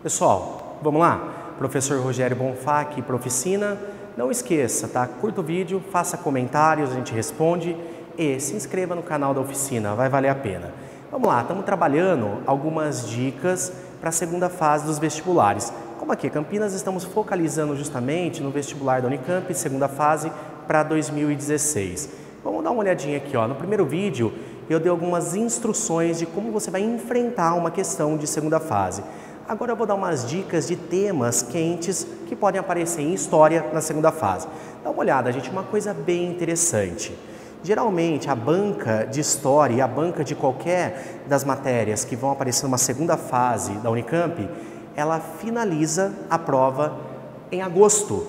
Pessoal, vamos lá? Professor Rogério Bonfá aqui para a oficina. Não esqueça, tá? Curta o vídeo, faça comentários, a gente responde e se inscreva no canal da oficina, vai valer a pena. Vamos lá, estamos trabalhando algumas dicas para a segunda fase dos vestibulares. Como aqui em Campinas, estamos focalizando justamente no vestibular da Unicamp, segunda fase para 2016. Vamos dar uma olhadinha aqui, ó. No primeiro vídeo, eu dei algumas instruções de como você vai enfrentar uma questão de segunda fase. Agora eu vou dar umas dicas de temas quentes que podem aparecer em história na segunda fase. Dá uma olhada, gente, uma coisa bem interessante. Geralmente, a banca de história e a banca de qualquer das matérias que vão aparecer numa segunda fase da Unicamp, ela finaliza a prova em agosto.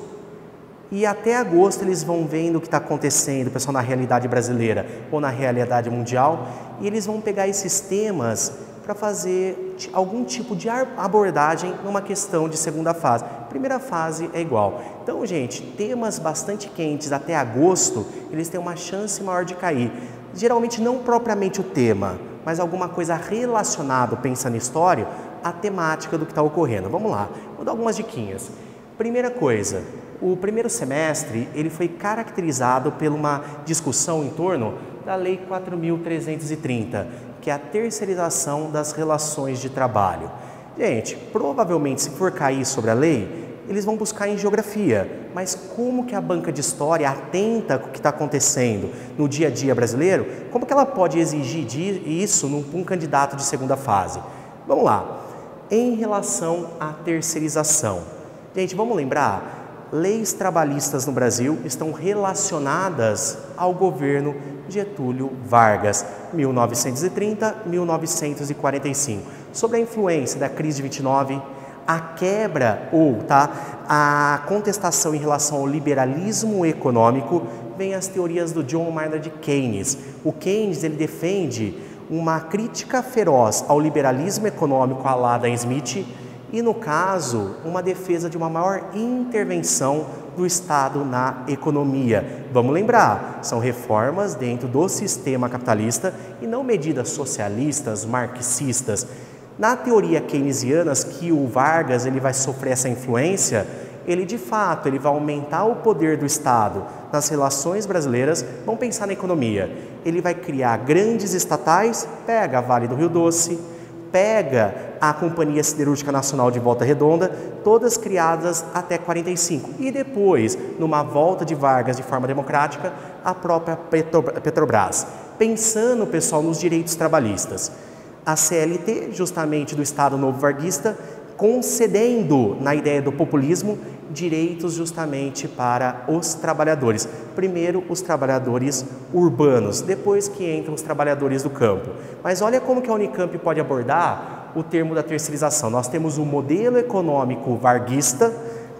E até agosto eles vão vendo o que está acontecendo, pessoal, na realidade brasileira ou na realidade mundial, e eles vão pegar esses temas para fazer algum tipo de abordagem numa questão de segunda fase. Primeira fase é igual. Então, gente, temas bastante quentes até agosto, eles têm uma chance maior de cair. Geralmente não propriamente o tema, mas alguma coisa relacionada, pensando em história, à temática do que está ocorrendo. Vamos lá, vou dar algumas diquinhas. Primeira coisa, o primeiro semestre ele foi caracterizado por uma discussão em torno da Lei 4.330, que é a terceirização das relações de trabalho. Gente, provavelmente se for cair sobre a lei, eles vão buscar em geografia, mas como que a banca de história atenta com o que está acontecendo no dia a dia brasileiro, como que ela pode exigir isso num candidato de segunda fase? Vamos lá, em relação à terceirização. Gente, vamos lembrar, leis trabalhistas no Brasil estão relacionadas ao governo Getúlio Vargas, 1930-1945. Sobre a influência da crise de 29, a quebra a contestação em relação ao liberalismo econômico, vem as teorias do John Maynard Keynes. O Keynes ele defende uma crítica feroz ao liberalismo econômico à la Adam Smith e, no caso, uma defesa de uma maior intervenção do Estado na economia. Vamos lembrar, são reformas dentro do sistema capitalista e não medidas socialistas, marxistas. Na teoria keynesiana, que o Vargas ele vai sofrer essa influência, ele de fato ele vai aumentar o poder do Estado nas relações brasileiras. Vamos pensar na economia. Ele vai criar grandes estatais, pega a Vale do Rio Doce, pega a Companhia Siderúrgica Nacional de Volta Redonda, todas criadas até 45. E depois, numa volta de Vargas de forma democrática, a própria Petrobras. Pensando, pessoal, nos direitos trabalhistas. A CLT, justamente do Estado Novo Varguista, concedendo, na ideia do populismo, direitos justamente para os trabalhadores. Primeiro, os trabalhadores urbanos, depois que entram os trabalhadores do campo. Mas olha como que a Unicamp pode abordar o termo da terceirização. Nós temos um modelo econômico varguista,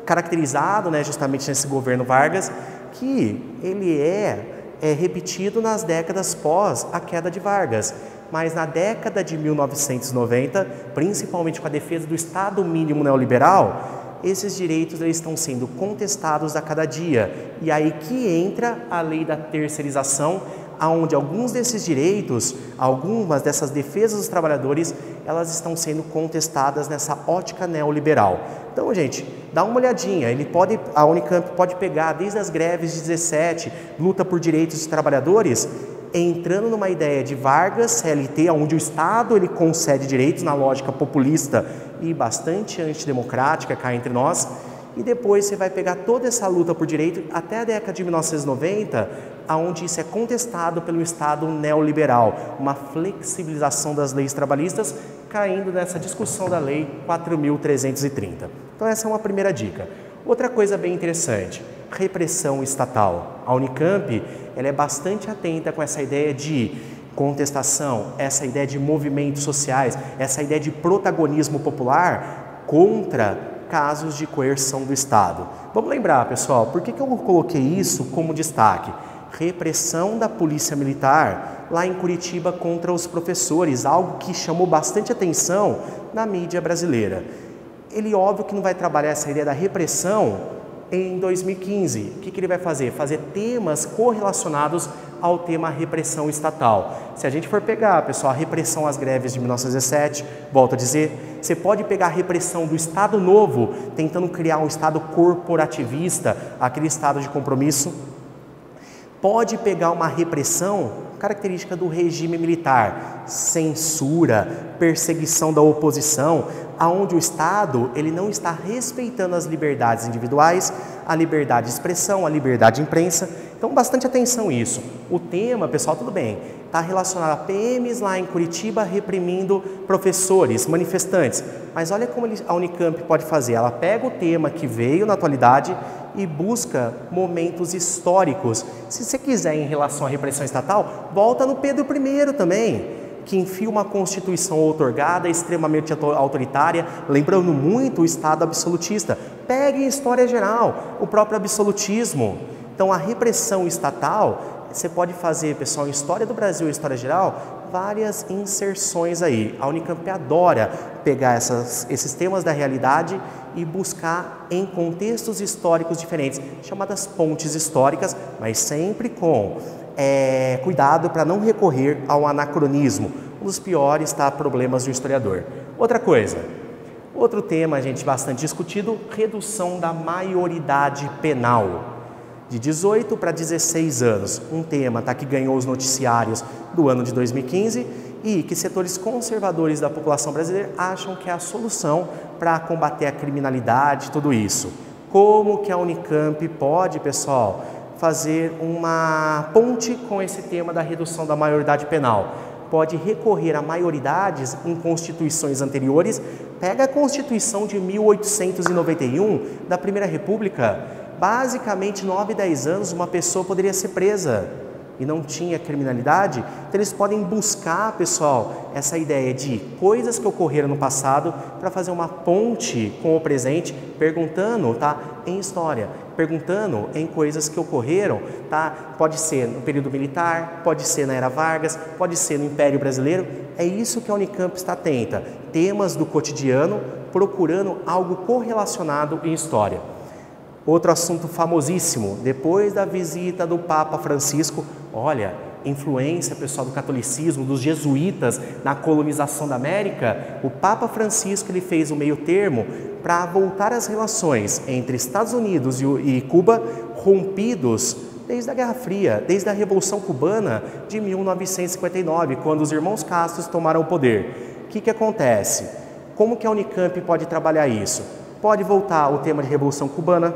caracterizado justamente nesse governo Vargas, que ele é repetido nas décadas pós a queda de Vargas. Mas na década de 1990, principalmente com a defesa do Estado mínimo neoliberal, esses direitos eles estão sendo contestados a cada dia. E aí que entra a lei da terceirização, onde alguns desses direitos, algumas dessas defesas dos trabalhadores, elas estão sendo contestadas nessa ótica neoliberal. Então, gente, dá uma olhadinha, a Unicamp pode pegar desde as greves de 17, luta por direitos dos trabalhadores, entrando numa ideia de Vargas, CLT, onde o Estado ele concede direitos na lógica populista e bastante antidemocrática cá entre nós, e depois você vai pegar toda essa luta por direito até a década de 1990, onde isso é contestado pelo Estado neoliberal, uma flexibilização das leis trabalhistas, caindo nessa discussão da Lei 4.330. Então essa é uma primeira dica. Outra coisa bem interessante, repressão estatal. A Unicamp ela é bastante atenta com essa ideia de contestação, essa ideia de movimentos sociais, essa ideia de protagonismo popular contra casos de coerção do Estado. Vamos lembrar, pessoal, por que eu coloquei isso como destaque? Repressão da polícia militar lá em Curitiba contra os professores, algo que chamou bastante atenção na mídia brasileira. Ele, óbvio, que não vai trabalhar essa ideia da repressão em 2015. O que ele vai fazer? Fazer temas correlacionados ao tema repressão estatal. Se a gente for pegar, pessoal, a repressão às greves de 1917, volto a dizer, você pode pegar a repressão do Estado Novo, tentando criar um Estado corporativista, aquele Estado de compromisso. Pode pegar uma repressão característica do regime militar, censura, perseguição da oposição, aonde o Estado ele não está respeitando as liberdades individuais, a liberdade de expressão, a liberdade de imprensa. Então, bastante atenção a isso. O tema, pessoal, tudo bem, está relacionado a PMs lá em Curitiba reprimindo professores, manifestantes. Mas olha como a Unicamp pode fazer. Ela pega o tema que veio na atualidade e busca momentos históricos. Se você quiser, em relação à repressão estatal, volta no Pedro I também, que enfia uma Constituição outorgada, extremamente autoritária, lembrando muito o Estado absolutista. Pegue em história geral, o próprio absolutismo. Então, a repressão estatal, você pode fazer, pessoal, em História do Brasil e História Geral, várias inserções aí. A Unicamp adora pegar esses temas da realidade e buscar em contextos históricos diferentes, chamadas pontes históricas, mas sempre com cuidado para não recorrer ao anacronismo. Um dos piores, problemas do historiador. Outra coisa, outro tema, gente, bastante discutido, redução da maioridade penal. De 18 para 16 anos, um tema que ganhou os noticiários do ano de 2015 e que setores conservadores da população brasileira acham que é a solução para combater a criminalidade, tudo isso. Como que a Unicamp pode, pessoal, fazer uma ponte com esse tema da redução da maioridade penal? Pode recorrer a maioridades em constituições anteriores. Pega a Constituição de 1891, da Primeira República. Basicamente, 9, 10 anos, uma pessoa poderia ser presa e não tinha criminalidade. Então, eles podem buscar, pessoal, essa ideia de coisas que ocorreram no passado para fazer uma ponte com o presente, perguntando, em história, perguntando em coisas que ocorreram, Pode ser no período militar, pode ser na Era Vargas, pode ser no Império Brasileiro. É isso que a Unicamp está atenta. Temas do cotidiano, procurando algo correlacionado em história. Outro assunto famosíssimo, depois da visita do Papa Francisco, olha, influência, pessoal, do catolicismo, dos jesuítas na colonização da América, o Papa Francisco ele fez o meio termo para voltar as relações entre Estados Unidos e Cuba, rompidos desde a Guerra Fria, desde a Revolução Cubana de 1959, quando os irmãos Castro tomaram o poder. O que acontece? Como que a Unicamp pode trabalhar isso? Pode voltar ao tema de Revolução Cubana,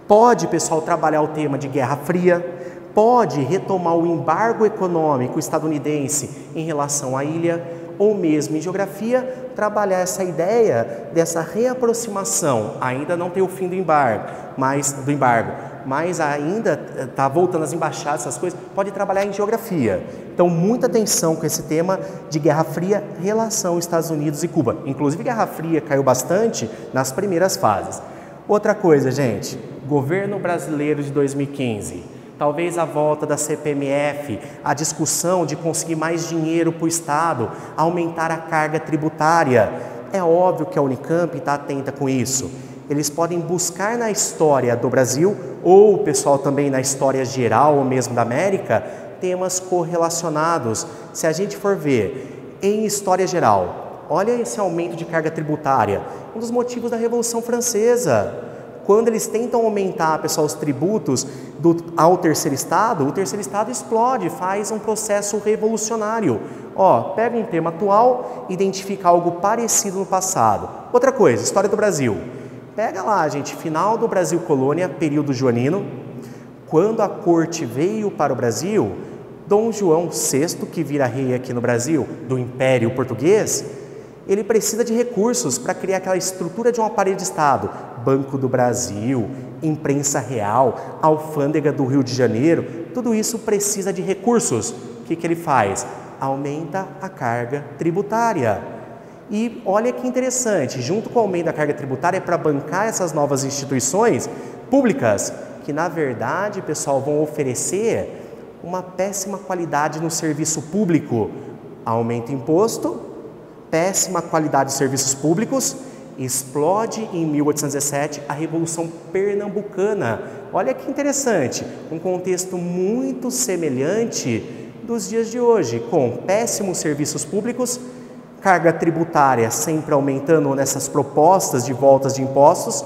pode, pessoal, trabalhar o tema de Guerra Fria, pode retomar o embargo econômico estadunidense em relação à ilha, ou mesmo em geografia, trabalhar essa ideia dessa reaproximação. Ainda não tem o fim do embargo, mas ainda está voltando às embaixadas, essas coisas, pode trabalhar em geografia. Então, muita atenção com esse tema de Guerra Fria, relação Estados Unidos e Cuba. Inclusive, Guerra Fria caiu bastante nas primeiras fases. Outra coisa, gente, governo brasileiro de 2015, talvez a volta da CPMF, a discussão de conseguir mais dinheiro para o Estado, aumentar a carga tributária. É óbvio que a Unicamp está atenta com isso. Eles podem buscar na história do Brasil, ou o pessoal também na história geral, ou mesmo da América, temas correlacionados. Se a gente for ver em história geral, olha esse aumento de carga tributária, um dos motivos da Revolução Francesa. Quando eles tentam aumentar, pessoal, os tributos ao terceiro Estado, o terceiro Estado explode, faz um processo revolucionário. Pega um tema atual, identifica algo parecido no passado. Outra coisa, história do Brasil. Pega lá, gente, final do Brasil colônia, período joanino. Quando a corte veio para o Brasil, Dom João VI, que vira rei aqui no Brasil, do Império Português, ele precisa de recursos para criar aquela estrutura de um aparelho de Estado. Banco do Brasil, imprensa real, alfândega do Rio de Janeiro, tudo isso precisa de recursos. O que ele faz? Aumenta a carga tributária. E olha que interessante, junto com o aumento da carga tributária para bancar essas novas instituições públicas, que na verdade, pessoal, vão oferecer uma péssima qualidade no serviço público. Aumenta imposto, péssima qualidade de serviços públicos, explode em 1817 a Revolução Pernambucana, Olha que interessante, um contexto muito semelhante dos dias de hoje, com péssimos serviços públicos, carga tributária sempre aumentando nessas propostas de voltas de impostos.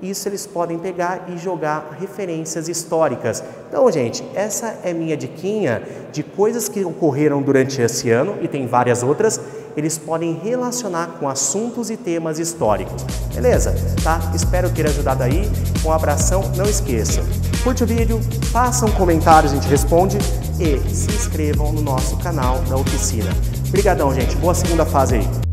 Isso eles podem pegar e jogar referências históricas. Então, gente, essa é minha diquinha de coisas que ocorreram durante esse ano, e tem várias outras, eles podem relacionar com assuntos e temas históricos. Beleza? Tá? Espero ter ajudado aí. Um abração, não esqueça. Curte o vídeo, faça um comentário, a gente responde, e se inscrevam no nosso canal da oficina. Obrigadão, gente. Boa segunda fase aí.